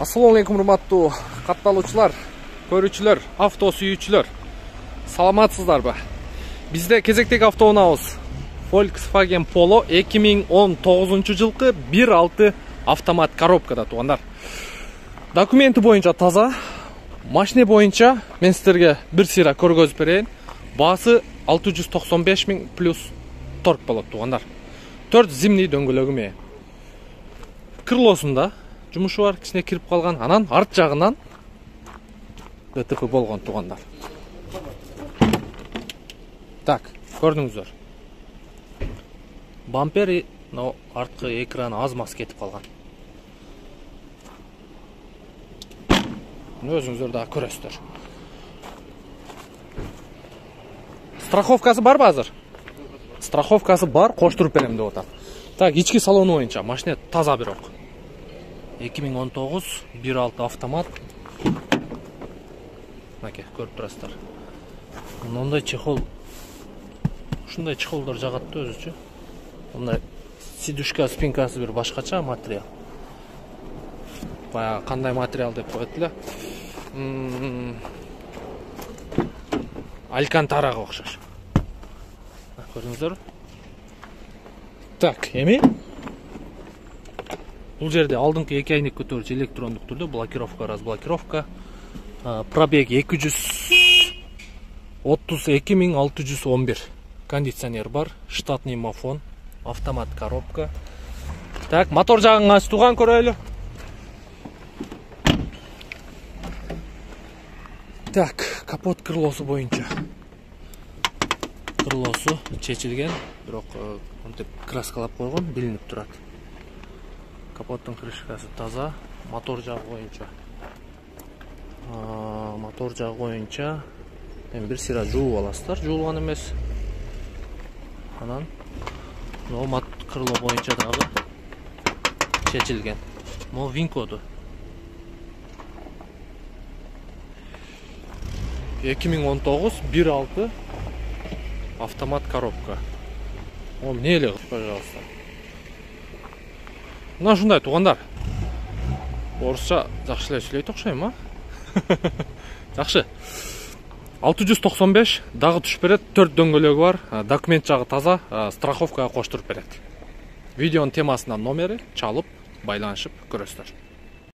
Assalamu alaikum, урматтуу катталуучулар, көрүүчүлөр, авто сүйүүчүлөр. Саламатсыздарбы? Бизде кезектеги автоунаабыз Volkswagen Polo 2019 жылкы 1.6 автомат коробкада туугандар. Документи боюнча таза, машина боюнча мен сиздерге бир сыйра көргөзүп берейин. Баасы 695 000 плюс торг болот туугандар. 4 зимний дөңгөлөгү менен. Крылосунда жумушу бар, кичине кирип калган. Анан арт жагынан ДТП болгон туугандар. Так, көрдүңүздөр. Бампери, но арткы экраны аз-маз кетип калган. Өзүңүздөр дагы көрөсүздөр. Страховкасы барбы азыр? Страховкасы бар, коштуруп берем деп атат. Так, ички салону боюнча машина таза бирок. 2019 1.6 автомат. Маке, көрүп турасыздар. Мындай чехол, ушундай чехолдор жагат да өзүчө. Мындай сидушка, спинкасы бир башкача материал. Баягы кандай материал деп коет эле. Алькантарага окшош. Көрдүңүздөрбү? Так, эми бул жерде алдыңкы эки айнек көтөрүүчү электрондук түрдө блокировка, разблокировка. Пробег 232 611. Кондиционер бар, штатный мафон, автомат коробка. Так, мотор жагын ачтууган көрөлү. Так, капот крылосу боюнча. Крылосу чечилген, бирок мынтип краскалап койгон, билинип турат. Капоттун крышкасы таза, мотор жагы боюнча. Мотор жагы боюнча мен бир сыйра жууп аласыздар, жуулган эмес. Анан мына крыло боюнча дагы чечилген. Могу винкоду. 2019 1.6 автомат коробка. О, мне эле, пожалуйста. Мына ушундай туугандар. Орусча жакшы эле сүйлөйт окшойм, а? Жакшы. 695 дагы түшүп берет, 4 дөңгөлөгү бар, документ жагы таза, страховкага коштуруп берет. Видеонун темасынан номери чалып, байланышып көрөсүздөр.